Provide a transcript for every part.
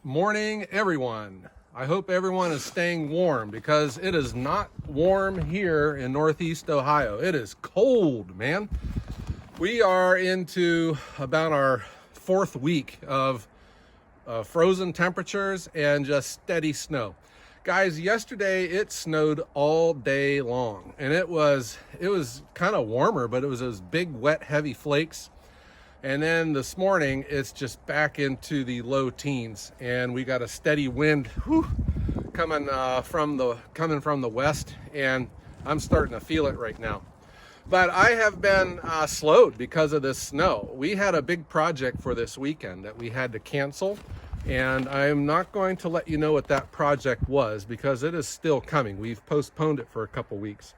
Morning, everyone. I hope everyone is staying warm because it is not warm here in Northeast Ohio. It is cold, man. We are into about our fourth week of frozen temperatures and just steady snow. Guys, yesterday it snowed all day long, and it was kind of warmer, but it was those big, wet, heavy flakes. And then this morning, it's just back into the low teens, and we got a steady wind coming from the west, and I'm starting to feel it right now. But I have been slowed because of this snow. We had a big project for this weekend that we had to cancel, and I'm not going to let you know what that project was because it is still coming. We've postponed it for a couple weeks.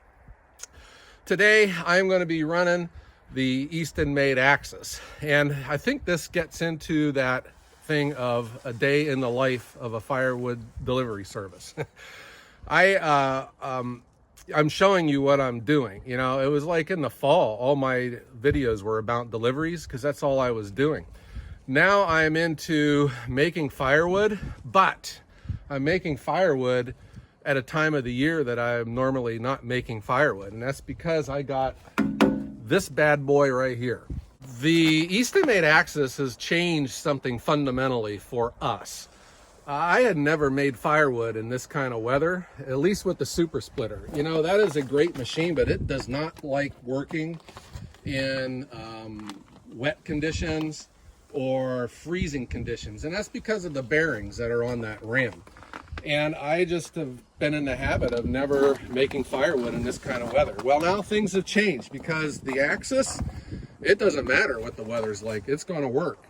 Today, I'm going to be running the Eastonmade Axis, and I think this gets into that thing of a day in the life of a firewood delivery service. I'm showing you what I'm doing. You know, it was like in the fall, all my videos were about deliveries because that's all I was doing. Now I'm into making firewood, but I'm making firewood at a time of the year that I'm normally not making firewood, and that's because I got this bad boy right here. The Eastonmade Axis has changed something fundamentally for us. I had never made firewood in this kind of weather, at least with the super splitter. You know, that is a great machine, but it does not like working in wet conditions or freezing conditions, and that's because of the bearings that are on that ram. And I just have been in the habit of never making firewood in this kind of weather. Well, now things have changed because the Axis, it doesn't matter what the weather's like, it's going to work.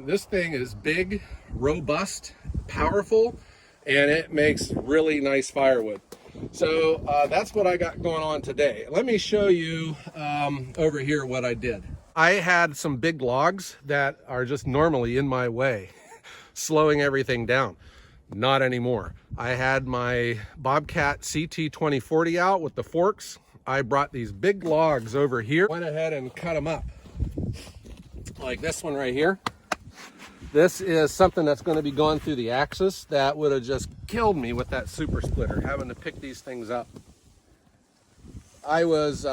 This thing is big, robust, powerful, and it makes really nice firewood. So that's what I got going on today. Let me show you over here what I did. I had some big logs that are just normally in my way, slowing everything down. Not anymore. I had my Bobcat CT2040 out with the forks. I brought these big logs over here, went ahead and cut them up. Like this one right here. This is something that's going to be going through the Axis that would have just killed me with that super splitter, having to pick these things up. I was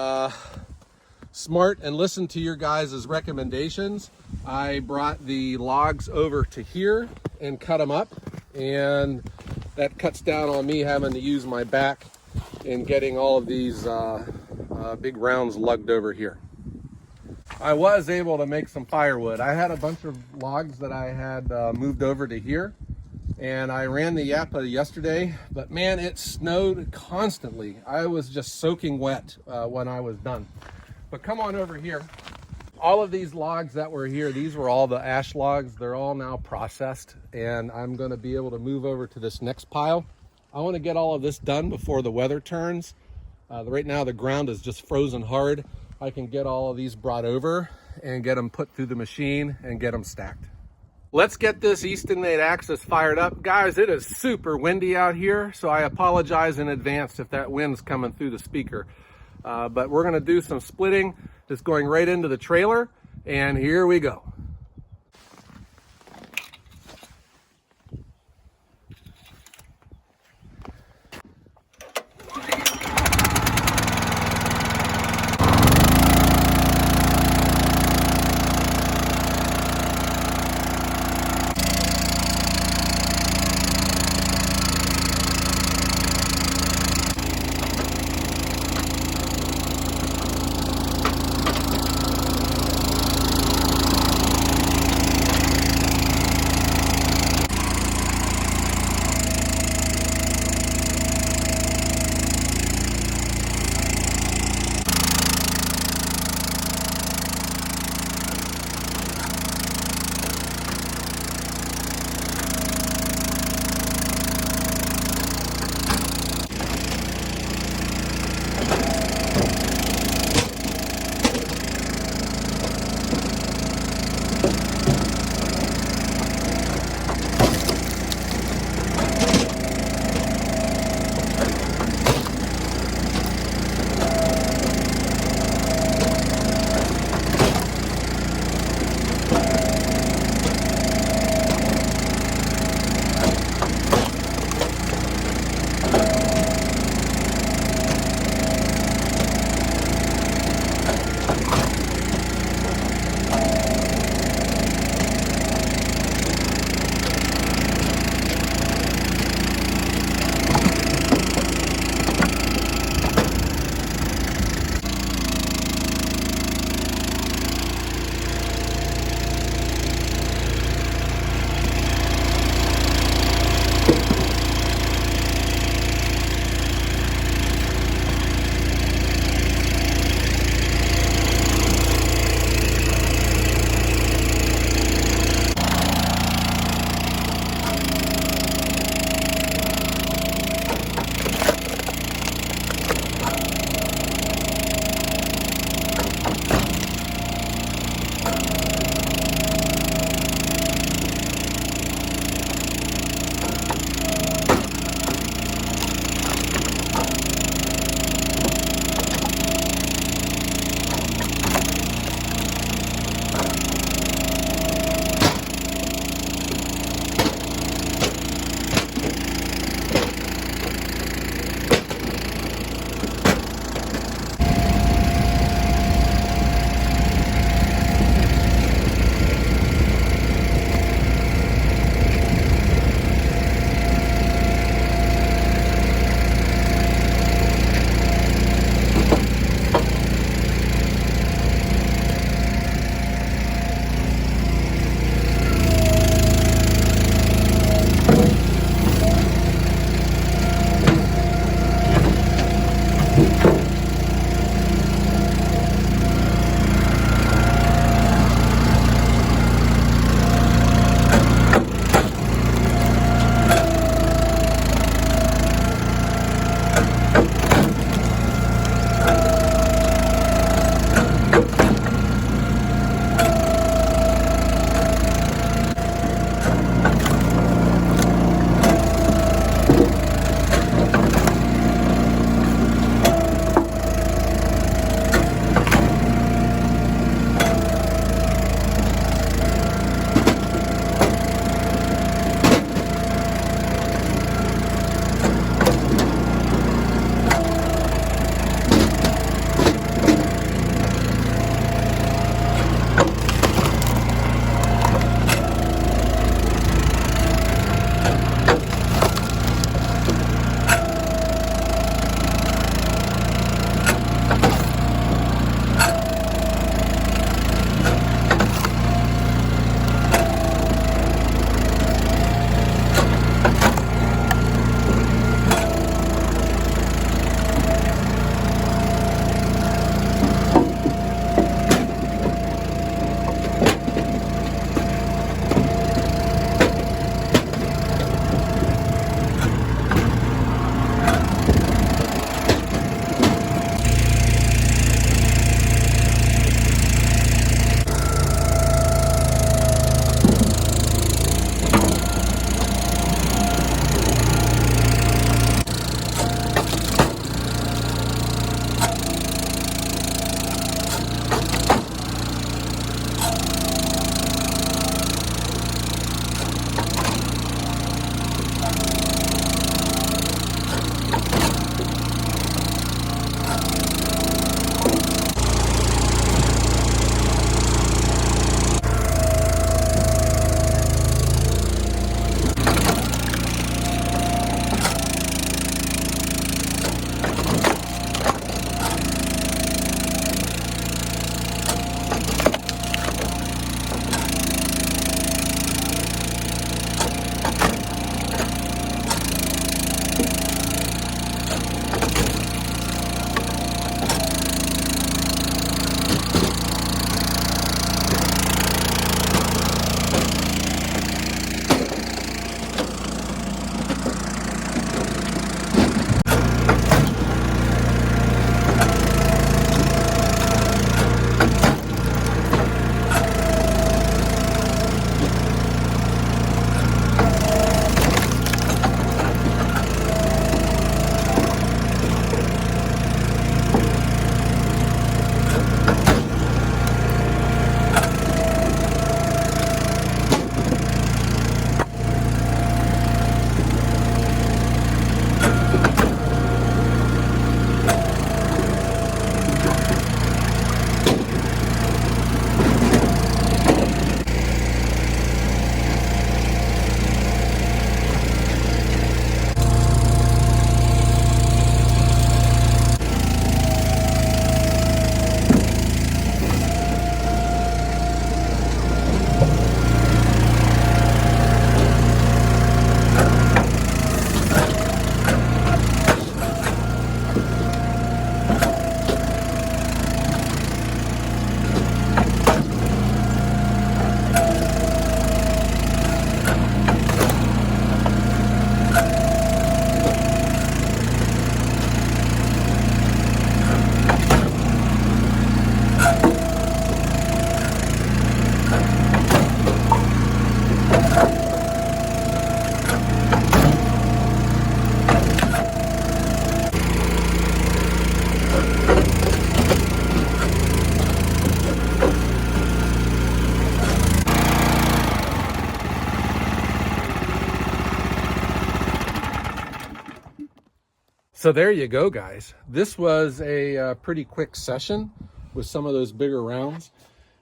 smart and listened to your guys' recommendations. I brought the logs over to here and cut them up, and that cuts down on me having to use my back and getting all of these big rounds lugged over here. I was able to make some firewood. I had a bunch of logs that I had moved over to here, and I ran the Yappa yesterday, but man, it snowed constantly. I was just soaking wet when I was done. But come on over here. All of these logs that were here, these were all the ash logs. They're all now processed, and I'm going to be able to move over to this next pile. I want to get all of this done before the weather turns. Right now the ground is just frozen hard. I can get all of these brought over and get them put through the machine and get them stacked. Let's get this Eastonmade Axis fired up. Guys, it is super windy out here, so I apologize in advance if that wind's coming through the speaker. But we're going to do some splitting. It's going right into the trailer, and here we go. So there you go, guys. This was a pretty quick session with some of those bigger rounds.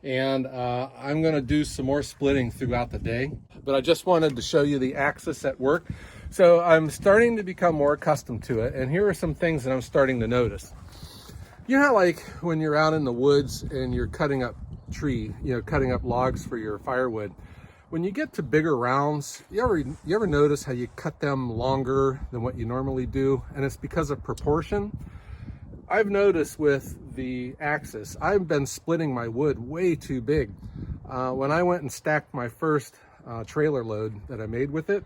And I'm going to do some more splitting throughout the day, but I just wanted to show you the Axis at work. So I'm starting to become more accustomed to it, and here are some things that I'm starting to notice. You know how, like, when you're out in the woods and you're cutting up cutting up logs for your firewood, when you get to bigger rounds, you ever notice how you cut them longer than what you normally do? And it's because of proportion. I've noticed with the Axis, I've been splitting my wood way too big. When I went and stacked my first trailer load that I made with it,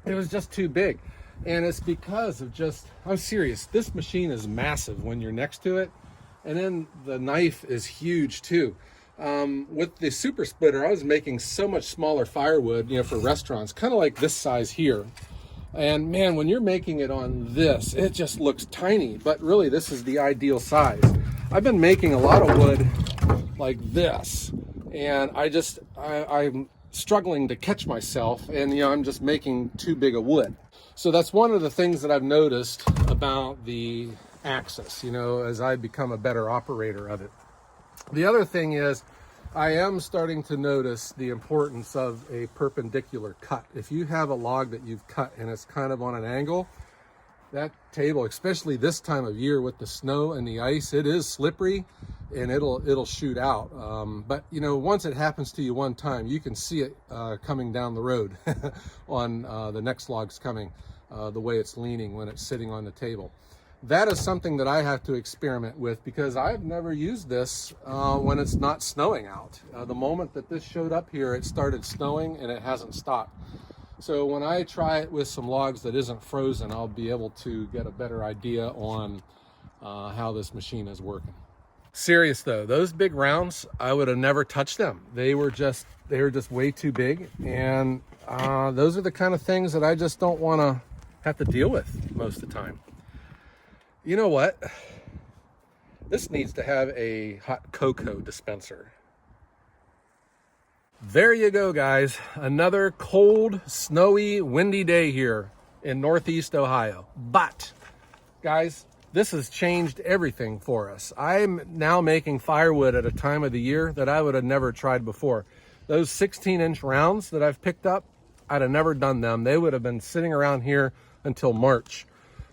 it was just too big. And it's because of I'm serious, this machine is massive when you're next to it. And then the knife is huge too. With the super splitter, I was making so much smaller firewood, for restaurants, kind of like this size here. And man, when you're making it on this, it just looks tiny, but really this is the ideal size. I've been making a lot of wood like this, and I'm struggling to catch myself, and I'm just making too big a wood. So that's one of the things that I've noticed about the Axis, as I become a better operator of it. The other thing is, I am starting to notice the importance of a perpendicular cut. If you have a log that you've cut and it's kind of on an angle, that table, especially this time of year with the snow and the ice, it is slippery and it'll shoot out. But once it happens to you one time, you can see it coming down the road on the next log's coming, the way it's leaning when it's sitting on the table. That is something that I have to experiment with, because I've never used this when it's not snowing out. The moment that this showed up here, it started snowing and it hasn't stopped. So when I try it with some logs that isn't frozen, I'll be able to get a better idea on how this machine is working. Serious though, those big rounds, I would have never touched them. They were just way too big, and those are the kind of things that I just don't want to have to deal with most of the time. You know what? This needs to have a hot cocoa dispenser. There you go, guys. Another cold, snowy, windy day here in Northeast Ohio. But, guys, this has changed everything for us. I'm now making firewood at a time of the year that I would have never tried before. Those 16-inch rounds that I've picked up, I'd have never done them. They would have been sitting around here until March.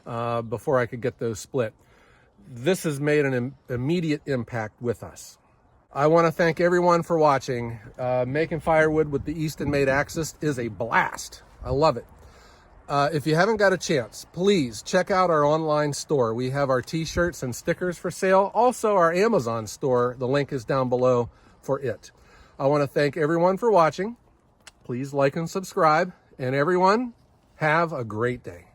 Before I could get those split. This has made an immediate impact with us. I want to thank everyone for watching. Making firewood with the Eastonmade Axis is a blast. I love it. If you haven't got a chance, please check out our online store. We have our t-shirts and stickers for sale. Also our Amazon store. The link is down below for it. I want to thank everyone for watching. Please like and subscribe. And everyone, have a great day.